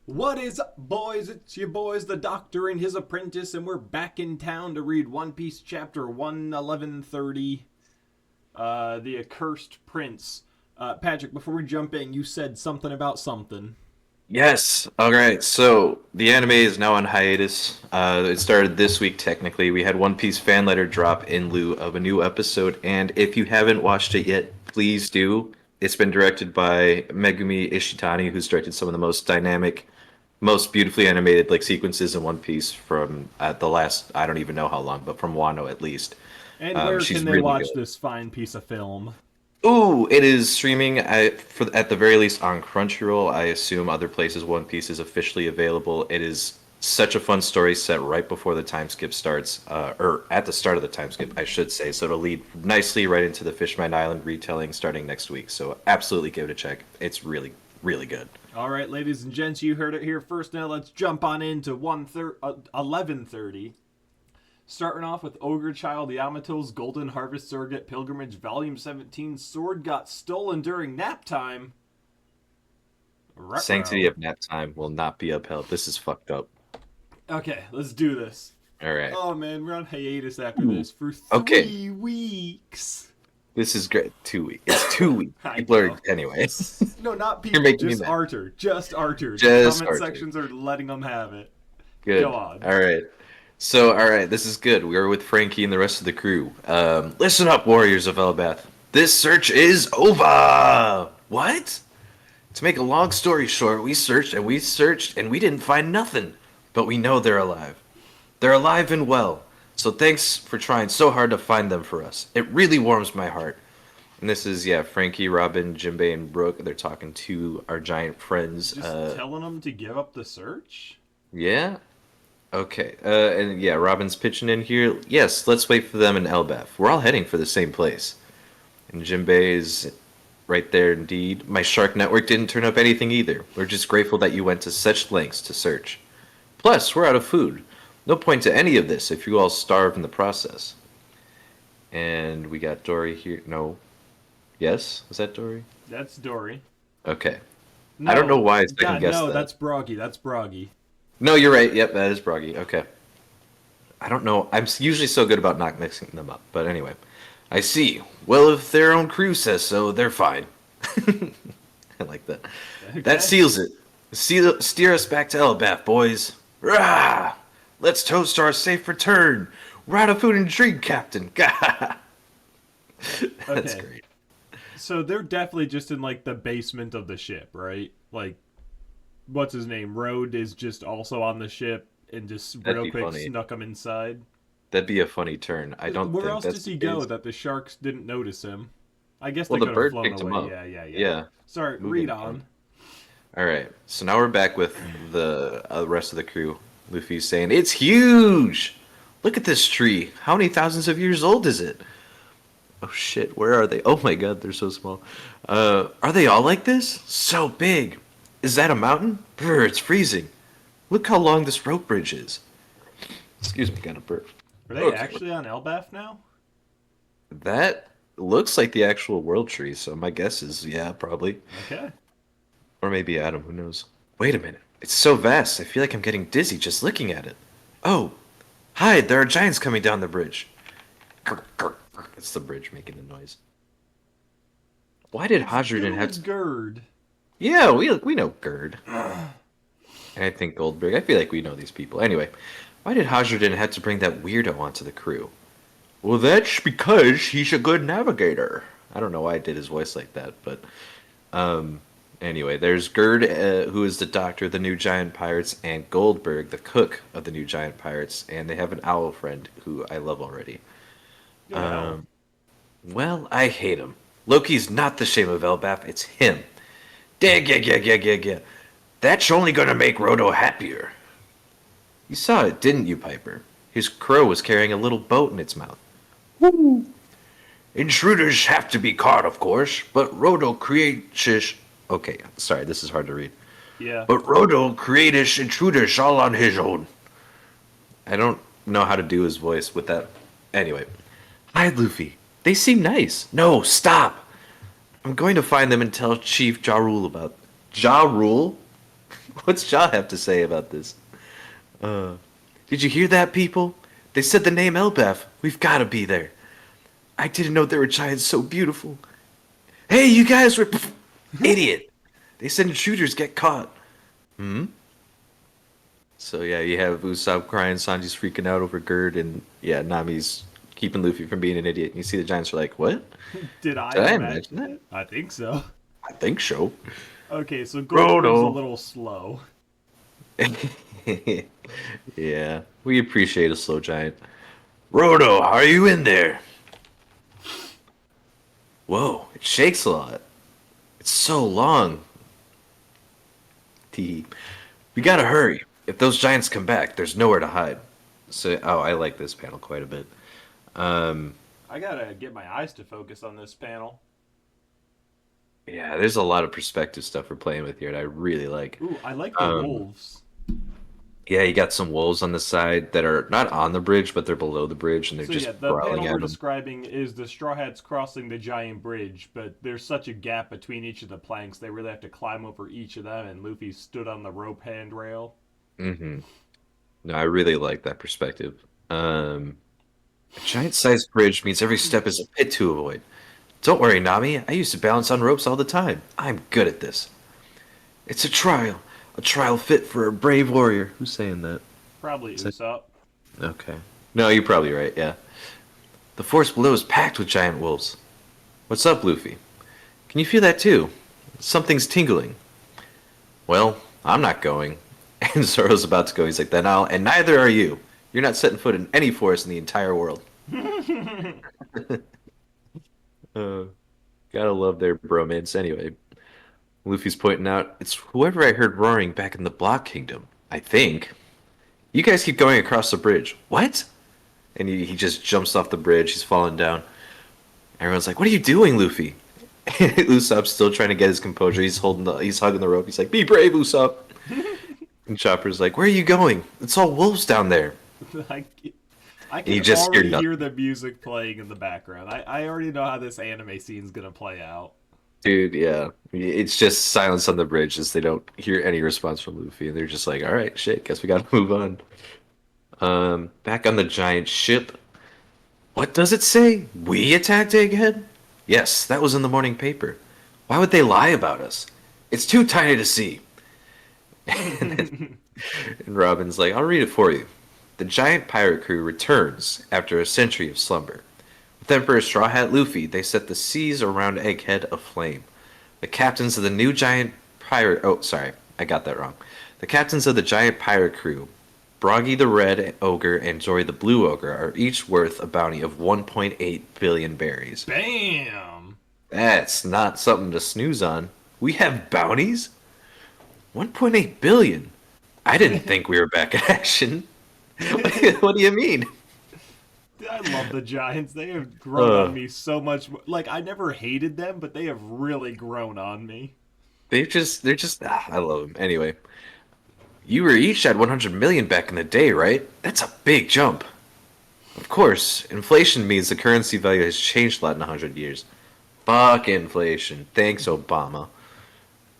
What is up, boys? It's your boys, the Doctor and his apprentice, and we're back in town to read One Piece chapter 11130, The Accursed Prince. Patrick, before we jump in, you said something about something. Yes. All right. So the anime is now on hiatus. It started this week technically. We had One Piece fan letter drop in lieu of a new episode, and if you haven't watched it yet, please do. It's been directed by Megumi Ishitani, who's directed some of the most dynamic, most beautifully animated sequences in One Piece from the last I don't even know how long, but from Wano at least. And where can She's they really watch good. this fine piece of film? Ooh, it is streaming at the very least on Crunchyroll. I assume other places One Piece is officially available. It is such a fun story set right before the time skip starts, or at the start of the time skip, I should say. So it'll lead nicely right into the Fishman Island retelling starting next week. So absolutely give it a check. It's really, really good. All right, ladies and gents, you heard it here first. Now let's jump on into 1130. Starting off with Ogre Child Yamato's Golden Harvest Surrogate Pilgrimage Volume 17. Sword got stolen during nap time. Sanctity Ruh-roh. of nap time will not be upheld. This is fucked up. Okay, let's do this. All right. Oh man, we're on hiatus after Ooh. this for Okay. 3 weeks. This is great. 2 weeks. It's 2 weeks. I People are know. anyway. No, not You're people, making me just mad. Arthur. Just Arthur. The Just comment Archer. sections are letting them have it. Go Good. on. All right. So, all right, this is good. We are with Frankie and the rest of the crew. Listen up, warriors of Elbaf. This search is over. What? To make a long story short, we searched and we didn't find nothing. But we know they're alive. They're alive and well. So thanks for trying so hard to find them for us. It really warms my heart. And this is, yeah, Frankie, Robin, Jinbei, and Brooke. They're talking to our giant friends. Just telling them to give up the search? Yeah, okay, and yeah, Robin's pitching in here. Yes, let's wait for them in Elbaf. We're all heading for the same place. And Jinbei is right there indeed. My shark network didn't turn up anything either. We're just grateful that you went to such lengths to search. Plus, we're out of food. No point to any of this if you all starve in the process. And we got Dory here. No. Yes? Was that Dory? That's Dory. Okay. I don't know No. why I second God, guessed no, that. that's Broggy. That's Broggy. No, you're right. Yep, that is Broggy. Okay. I don't know. Usually so good about not mixing them up. But anyway, I see. Well, if their own crew says so, they're fine. I like that. That Okay. seals it. Steer us back to Elbaf, boys. Rah! Let's toast our safe return. We're out of food and drink, Captain. That's Okay. great. So they're definitely just in like the basement of the ship, right? Like, what's his name? Road is just also on the ship and just That'd real be quick funny. snuck him inside. That'd be a funny turn. I don't Where think else that's does the he go case. that the sharks didn't notice him? I guess Well, they the could have bird flown picked him away. up. Yeah, yeah, yeah. Yeah, Sorry, read moving on. on. All right, so now we're back with the rest of the crew. Luffy's saying, "It's huge! Look at this tree. How many thousands of years old is it? Oh shit, where are they? Oh my god, they're so small. Are they all like this? So big. Is that a mountain? Brr, it's freezing. Look how long this rope bridge is." Excuse me, got a burp. Are they Okay, actually on Elbaf now? that looks like the actual world tree, so my guess is yeah, probably. Okay. Or maybe Adam, who knows? Wait a minute. It's so vast, I feel like I'm getting dizzy just looking at it. Oh, hi, there are giants coming down the bridge. It's the bridge making a noise. Why did It's Hadrian good have old to... Gerd. Yeah, we know Gerd. And I think Goldberg. I feel like we know these people. Anyway, why did Hadrian have to bring that weirdo onto the crew? Well, that's because he's a good navigator. I don't know why I did his voice like that, but um, anyway, there's Gerd, who is the doctor of the new giant pirates, and Goldberg, the cook of the new giant pirates, and they have an owl friend who I love already. Who the hell? Well, I hate him. Loki's not the shame of Elbaf, it's him. Dig, yeah, yeah, yeah, yeah, yeah. That's only gonna make Roto happier. You saw it, didn't you, Piper? His crow was carrying a little boat in its mouth. Woo! Intruders have to be caught, of course, but Roto creates... Okay, sorry, this is hard to read. Yeah. But Roto creates intruders all on his own. I don't know how to do his voice with that. Anyway. Hi, Luffy. They seem nice. No, stop. I'm going to find them and tell Chief Ja Rule about... Ja Rule? What's Shaw have to say about this? Uh, did you hear that, people? They said the name Elbaf. We've got to be there. I didn't know there were giants so beautiful. Hey, you guys were... Idiot. They said intruders get caught. Hmm? So yeah, you have Usopp crying, Sanji's freaking out over Gerd, and yeah, Nami's keeping Luffy from being an idiot. And you see the giants are like, what? Did I Did I imagine imagine that? it? I think so. I think so. Okay, so Goldberg's a Frodo. little slow. Yeah, we appreciate a slow giant. Rodo, are you in there? Whoa, it shakes a lot. It's so long. Tee. We gotta hurry. If those giants come back, there's nowhere to hide. So, oh, I like this panel quite a bit. Um, I gotta get my eyes to focus on this panel. yeah, there's a lot of perspective stuff we're playing with here, and I really like. Ooh, I like the Um, wolves. yeah, you got some wolves on the side that are not on the bridge, but they're below the bridge, and they're So yeah, just the growling panel at we're them. describing is the Straw Hats crossing the giant bridge, but there's such a gap between each of the planks, they really have to climb over each of them, and Luffy stood on the rope handrail. Hmm. No, I really like that perspective. A giant-sized bridge means every step is a pit to avoid. Don't worry, Nami. I used to balance on ropes all the time. I'm good at this. It's a trial fit for a brave warrior. Who's saying that? Probably Is that- Usopp. Okay. No, you're probably right. Yeah. The forest below is packed with giant wolves. What's up, Luffy? Can you feel that too? Something's tingling. Well, I'm not going. And Zoro's about to go. He's like, then I'll, and neither are you. You're not setting foot in any forest in the entire world. Uh, gotta love their bromance anyway. Luffy's pointing out, it's whoever I heard roaring back in the Block Kingdom. I think. You guys keep going across the bridge. What? And he just jumps off the bridge. He's falling down. Everyone's like, what are you doing, Luffy? Usopp's still trying to get his composure. He's hugging the rope. He's like, be brave, Usopp. And Chopper's like, where are you going? It's all wolves down there. I, I And you can just hear already nothing. hear the music playing in the background. I already know how this anime scene's gonna play out. Dude, yeah. It's just silence on the bridge as they don't hear any response from Luffy. And they're just like, all right, shit, guess we gotta move on. Back on the giant ship. What does it say? We attacked Egghead? Yes, that was in the morning paper. Why would they lie about us? It's too tiny to see. And Robin's like, I'll read it for you. The giant pirate crew returns after a century of slumber. With Emperor Straw Hat Luffy, they set the seas around Egghead aflame. The captains of the new giant pirate... Oh, sorry, I got that wrong. The captains of the giant pirate crew, Broggy the Red Ogre and Jory the Blue Ogre, are each worth a bounty of 1.8 billion berries. Bam! That's not something to snooze on. We have bounties? 1.8 billion? I didn't think we were back in action. What do you mean? I love the Giants. They have grown on me so much. Like, I never hated them, but they have really grown on me. I love them. Anyway, you were each at 100 million back in the day, right? That's a big jump. Of course, inflation means the currency value has changed a lot in 100 years. Fuck inflation. Thanks, Obama.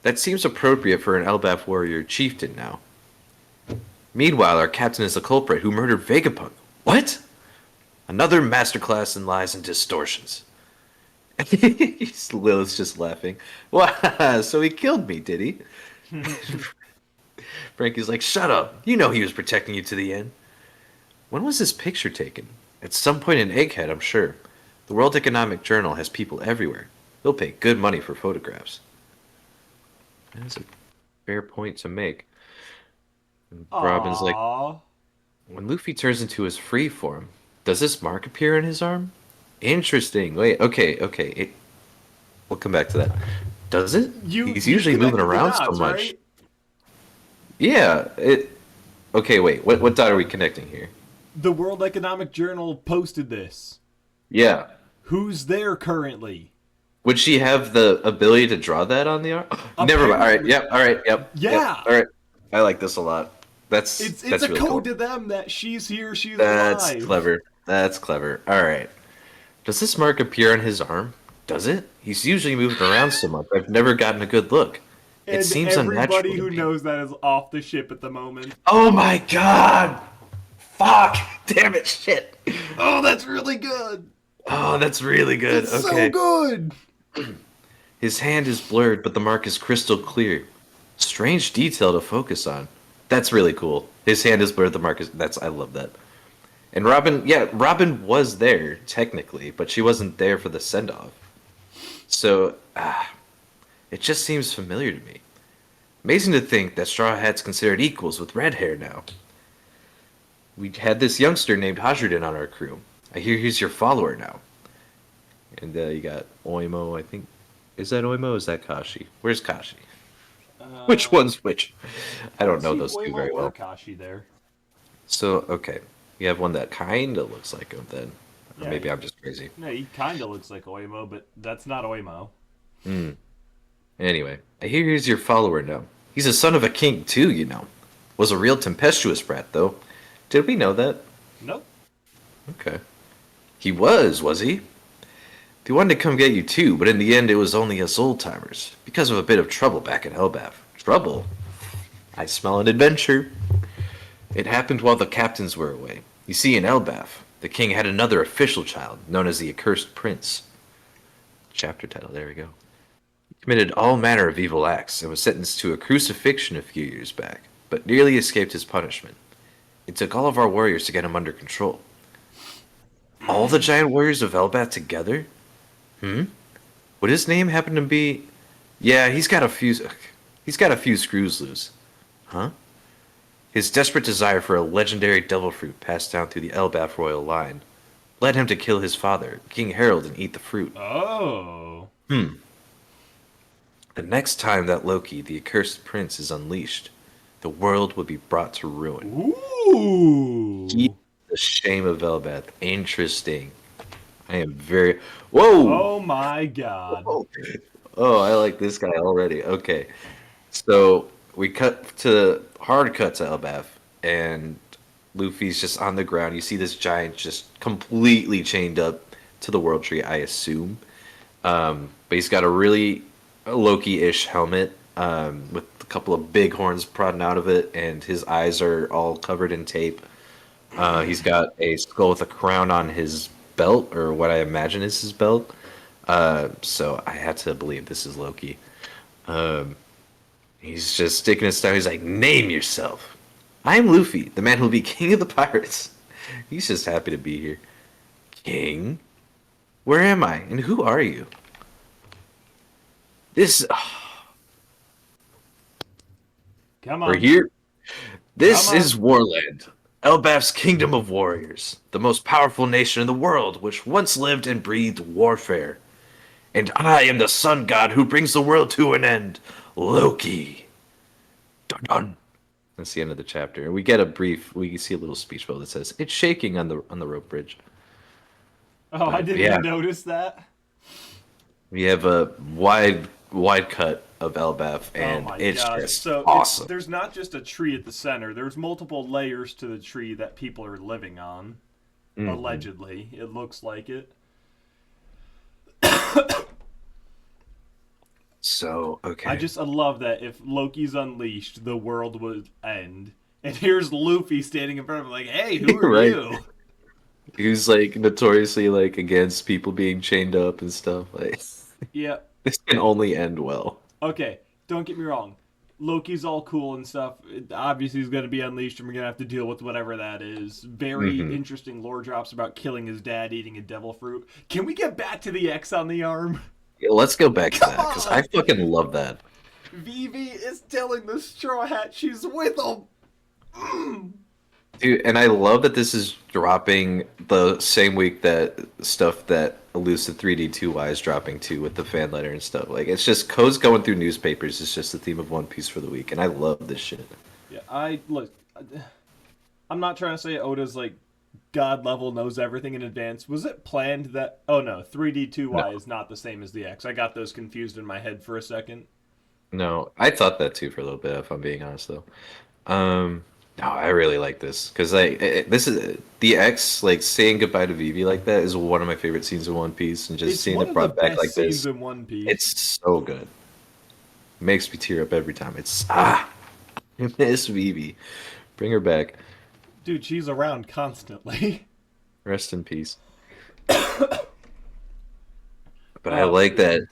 That seems appropriate for an Elbaf warrior chieftain now. Meanwhile, our captain is the culprit who murdered Vegapunk. What? Another masterclass in lies and distortions. Lilith's just laughing. Wow, so he killed me, did he? Frankie's like, shut up. You know he was protecting you to the end. When was this picture taken? At some point in Egghead, I'm sure. The World Economic Journal has people everywhere. They'll pay good money for photographs. That's a fair point to make. And Robin's like, Aww. when Luffy turns into his free form, does this mark appear in his arm? Interesting. Wait, okay. We'll come back to that. Does it? He's You usually moving connected the around so dots, much. right? Yeah, it. Okay, wait. What dot are we connecting here? The World Economic Journal posted this. Yeah. Who's there currently? Would she have the ability to draw that on the arm? Never mind. All right. Yep. All right. Yep. Yeah. Yep, all right. I like this a lot. That's It's that's a really code cool. to them that she's here, she's That's alive. clever. That's clever. All right. Does this mark appear on his arm? Does it? He's usually moving around so much. I've never gotten a good look. It And seems unnatural everybody to who me. knows that is off the ship at the moment. Oh my god! Fuck! Damn it, shit! Oh, that's really good. Oh, that's really good. It's so Okay. good. His hand is blurred, but the mark is crystal clear. Strange detail to focus on. That's really cool. His hand is blurred, the mark is. That's. I love that. And Robin, yeah, Robin was there, technically, but she wasn't there for the send off. So, it just seems familiar to me. Amazing to think that Straw Hat's considered equals with red hair now. We had this youngster named Hajrudin on our crew. I hear he's your follower now. And you got Oimo, I think. Is that Oimo or is that Kashi? Where's Kashi? Which one's which? I don't know See those two Oimo very or well. Kashi there. So, okay. You have one that kinda looks like him then. Or Yeah, maybe I'm just crazy. no, he kind of looks like Oimo, but that's not Oimo. Hmm. Anyway, I hear he's your follower now. He's a son of a king too, you know. Was a real tempestuous brat, though. Did we know that? Nope. Okay. He was he? They wanted to come get you too, but in the end it was only us old timers. Because of a bit of trouble back in Elbaf. Trouble? I smell an adventure. It happened while the captains were away. You see, in Elbaf, the king had another official child, known as the Accursed Prince. Chapter title, there we go. He committed all manner of evil acts and was sentenced to a crucifixion a few years back, but nearly escaped his punishment. It took all of our warriors to get him under control. All the giant warriors of Elbaf together? Hmm? Would his name happen to be? Yeah, he's got a few. He's got a few screws loose. Huh? His desperate desire for a legendary devil fruit passed down through the Elbaf royal line led him to kill his father, King Harold, and eat the fruit. Oh. Hmm. The next time that Loki, the accursed prince, is unleashed, the world will be brought to ruin. He Ooh. the shame of Elbaf. Interesting. I am very. Whoa! Oh my god. Whoa. Oh, I like this guy already. Okay. So we cut to hard cut to Elbaf, and Luffy's just on the ground. You see this giant just completely chained up to the World Tree, I assume. But he's got a really Loki-ish helmet with a couple of big horns prodding out of it, and his eyes are all covered in tape. He's got a skull with a crown on his belt, or what I imagine is his belt. So I have to believe this is Loki. He's just sticking his tongue. He's like, "Name yourself." I'm Luffy, the man who'll be king of the pirates. He's just happy to be here. King? Where am I? And who are you? This. Come We're on. here. This Come on. is Warland, Elbaf's kingdom of warriors, the most powerful nation in the world, which once lived and breathed warfare. And I am the sun god who brings the world to an end, Loki. Dun dun. That's the end of the chapter. And we get a brief. We see a little speech bubble that says, "It's shaking on the rope bridge." Oh, I But didn't yeah, even notice that. we have a wide cut of Elbaf, Oh and my it's gosh. just So it's awesome. there's not just a tree at the center. There's multiple layers to the tree that people are living on. Mhm. Allegedly. It looks like it. So okay, I love that if Loki's unleashed, the world would end. And here's Luffy standing in front of him like, "Hey, who are right? you?" Who's like notoriously like against people being chained up and stuff. Like Yeah. this can only end well. Okay, don't get me wrong. Loki's all cool and stuff. Obviously, he's going to be unleashed, and we're going to have to deal with whatever that is. Very Hmm. interesting lore drops about killing his dad, eating a devil fruit. Can we get back to the X on the arm? Yeah, let's go back to Come that because I on! fucking love that. Vivi is telling the Straw Hat she's with him. Mm. Dude, and I love that this is dropping the same week that stuff that Elusive 3D2Y is dropping too with the fan letter and stuff. Like, it's just codes going through newspapers. It's just the theme of One Piece for the week, and I love this shit. Yeah, look. I'm not trying to say Oda's like god level knows everything in advance. Was it planned that? Oh no, 3D2Y No, is not the same as the X. I got those confused in my head for a second. no, I thought that too for a little bit, if I'm being honest though. Um, no, I really like this because like this is the X like saying goodbye to Vivi like that is one of my favorite scenes of One Piece, and just It's seeing one it of the brought back best like scenes this, in One Piece. it's so good. Makes me tear up every time. I miss Vivi. Bring her back. Dude, she's around constantly. Rest in peace. But I Oh like that. man.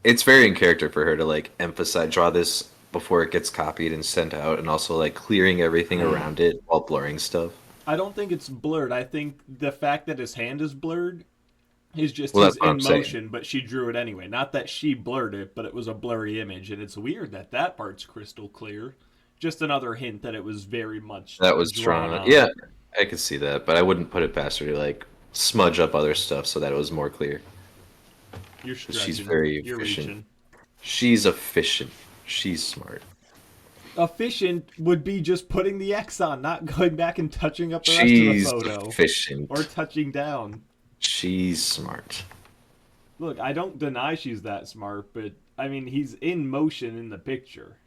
It's very in character for her to like emphasize, draw this before it gets copied and sent out, and also like clearing everything around it while blurring stuff. I don't think it's blurred. I think the fact that his hand is blurred is just Well, he's that's what I'm in saying. motion, but she drew it anyway. Not that she blurred it, but it was a blurry image, and it's weird that that part's crystal clear. Just another hint that it was very much That was drawn drawn. on. Yeah, I could see that, but I wouldn't put it past her to like smudge up other stuff so that it was more clear. You're 'Cause she's stretching. very You're efficient. reaching. She's efficient. She's smart. Efficient would be just putting the X on, not going back and touching up the rest of the She's photo. Or efficient. touching down. She's smart. Look, I don't deny she's that smart, but I mean, he's in motion in the picture.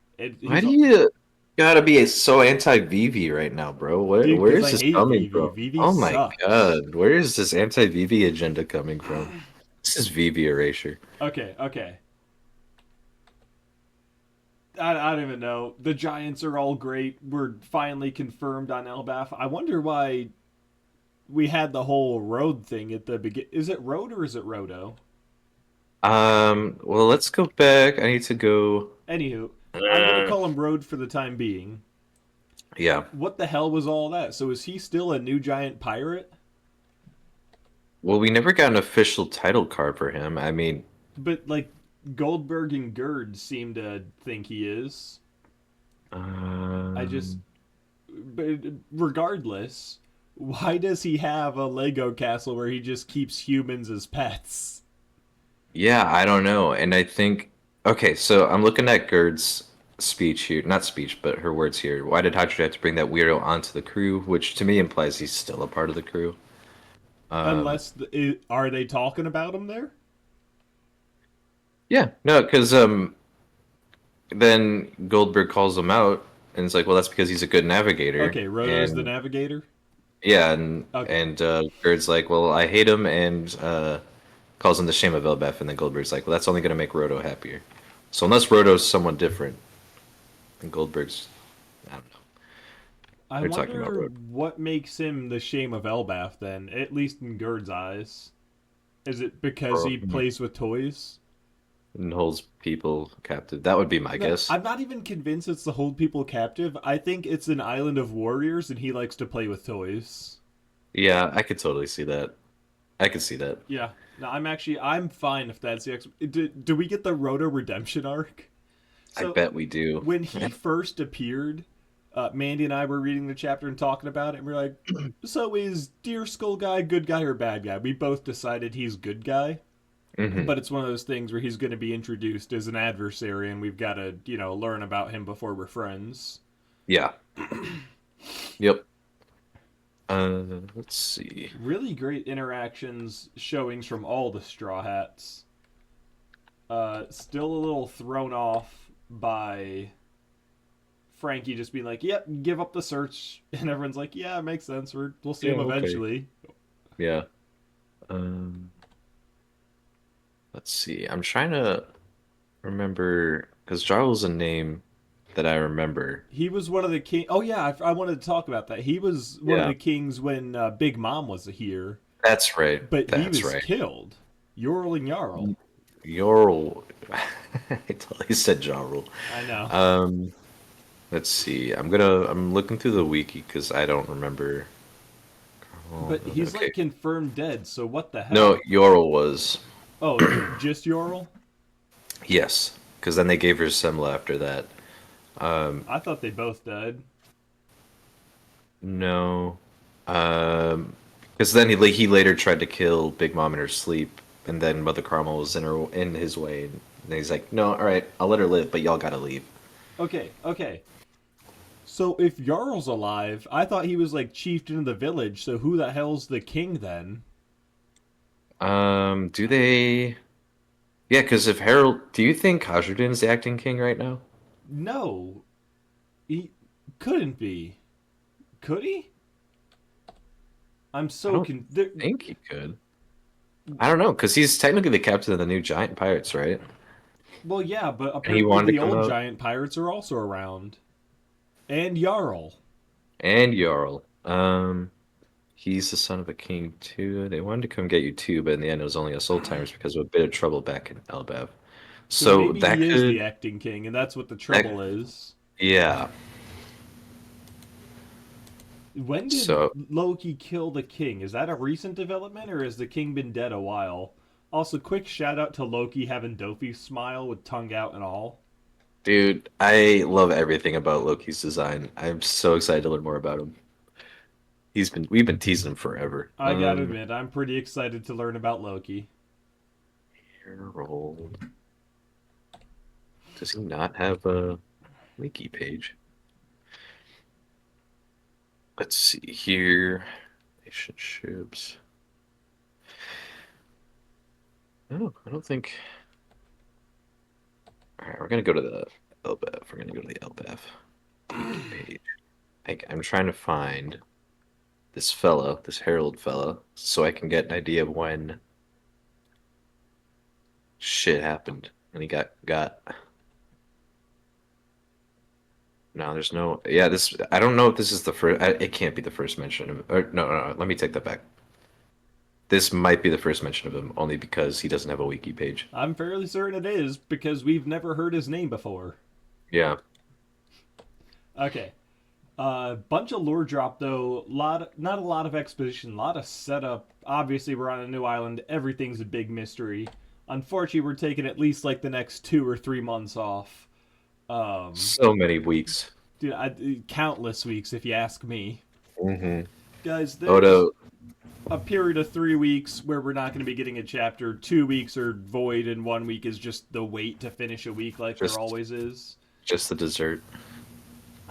Why He's do you gotta be so anti-Vivi right now, bro? dude, Where because is I this hate coming Vivi. from? Vivi Oh my sucks. god, where is this anti-Vivi agenda coming from? This is Vivi erasure. Okay, okay. I don't even know. The Giants are all great. We're finally confirmed on Elbaf. I wonder why we had the whole road thing at the begin. Is it road or is it roto? Well, let's go back. I need to go. Anywho, I'm gonna Uh, call him road for the time being. yeah. What the hell was all that? So is he still a new giant pirate? Well, we never got an official title card for him. I mean, But like Goldberg and Gerd seem to think he is. I just, um, but regardless, why does he have a Lego castle where he just keeps humans as pets? yeah, I don't know. And I think, okay, so I'm looking at Gerd's speech here, not speech, but her words here. Why did Hydra have to bring that weirdo onto the crew? Which to me implies he's still a part of the crew. Um, Unless are they talking about him there? yeah, no, because then Goldberg calls him out, and it's like, well, that's because he's a good navigator, Okay, Roto's the and navigator. yeah, Okay, and Gerd's like, well, I hate him, and calls him the shame of Elbaf, and then Goldberg's like, well, that's only going to make Roto happier. So unless Roto's someone different, then Goldberg's, I don't know. I They're talking about wonder Roto. what makes him the shame of Elbaf then, at least in Gerd's eyes. Is it because he plays with toys? And holds people captive. That would be my No, guess. I'm not even convinced it's to hold people captive. I think it's an island of warriors and he likes to play with toys. Yeah, I could totally see that. I could see that. Yeah. No, I'm fine if that's the do we get the Roto redemption arc? I So bet we do. when he first appeared, Mandy and I were reading the chapter and talking about it, and we are like, so is Deer Skull guy good guy or bad guy? We both decided he's good guy. Hmm. But it's one of those things where he's going to be introduced as an adversary, and we've got to, learn about him before we're friends. Yeah. Yep. Let's see. Really great interactions, showings from all the Straw Hats. Still a little thrown off by Frankie just being like, "Yep, give up the search," and everyone's like, "Yeah, it makes sense. We'll see Yeah, him okay. eventually." Yeah. Um, let's see. I'm trying to remember because Jarl's a name that I remember. He was one of the king. Oh yeah, I wanted to talk about that. He was one of Yeah, the kings when Big Mom was here, that's right. but he That's was right. killed. Yorl and Jarl. Yorl. I totally said Jarl. I know. Um, let's see. I'm looking through the wiki because I don't remember. Oh, But he's okay. like confirmed dead, so what the No, hell? Yorl was. Oh, just Yorl? Yes, because then they gave her Semla after that. I thought they both died. No, because then he later tried to kill Big Mom in her sleep, and then Mother Carmel was in his way, and then he's like, "No, all right, I'll let her live, but y'all gotta leave." Okay, okay. So if Jarl's alive, I thought he was like chieftain of the village, so who the hell's the king then? Do they? Yeah, because if Harold, do you think Khazradin's the acting king right now? No, he couldn't be. Could he? I'm I so don't con. think he could. I don't know, because he's technically the captain of the new giant pirates, right? Well, yeah, but And he apparently wanted to the come old out. giant pirates are also around. And Jarl. And Jarl. He's the son of a king too. They wanted to come get you too, but in the end, it was only us old timers because of a bit of trouble back in Elbaf. So So maybe that he is the could, acting king, and that's what the that, trouble is. yeah. When did So, Loki kill the king? Is that a recent development, or has the king been dead a while? Also, quick shout out to Loki having Dofi's smile with tongue out and all. dude, I love everything about Loki's design. I'm so excited to learn more about him. We've been teasing him forever. I gotta admit, I'm pretty excited to learn about Loki. Harold. Does he not have a wiki page? Let's see here. Relationships. No, I don't think. All right, we're gonna go to the Elbaf. We're gonna go to the Elbaf wiki page. I'm trying to find this fellow, this Harold fellow, so I can get an idea of when shit happened and he got. No, there's no. Yeah, this. I don't know if this is the first. It can't be the first mention of. Or, no. Let me take that back. This might be the first mention of him, only because he doesn't have a wiki page. I'm fairly certain it is, because we've never heard his name before. Yeah. Okay. Bunch of lore drop though. Not a lot of exposition. A lot of setup. Obviously, we're on a new island. Everything's a big mystery. Unfortunately, we're taking at least like the next 2 or 3 months off. So many weeks. Dude, countless weeks, if you ask me. Mm-hmm. Guys, there's Odo. a period of 3 weeks where we're not going to be getting a chapter. 2 weeks are void, and 1 week is just the wait to finish a week, like there always is. Just the dessert.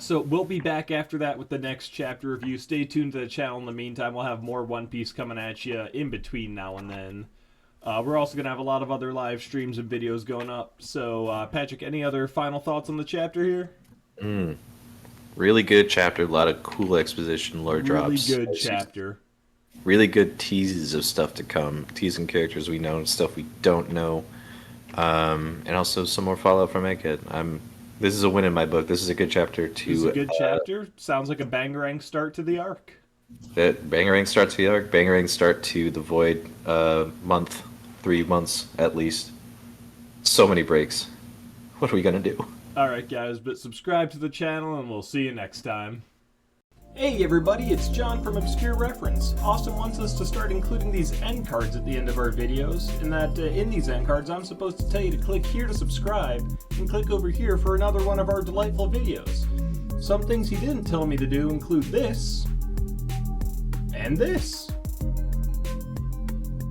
So we'll be back after that with the next chapter review. Stay tuned to the channel in the meantime. We'll have more One Piece coming at you in between now and then. We're also going to have a lot of other live streams and videos going up. So, Patrick, any other final thoughts on the chapter here? Really good chapter. A lot of cool exposition, lore drops. Really good chapter. Really good teases of stuff to come. Teasing characters we know and stuff we don't know. And also some more fallout from Egghead. This is a win in my book. This is a good chapter to. This is a good chapter. Sounds like a bangerang start to the arc. That bangerang start to the arc. Bangerang start to the void. Month, 3 months at least. So many breaks. What are we gonna do? Alright guys, but subscribe to the channel and we'll see you next time. Hey everybody, it's John from Obscure Reference. Austin wants us to start including these end cards at the end of our videos, and that in these end cards I'm supposed to tell you to click here to subscribe, and click over here for another one of our delightful videos. Some things he didn't tell me to do include this, and this.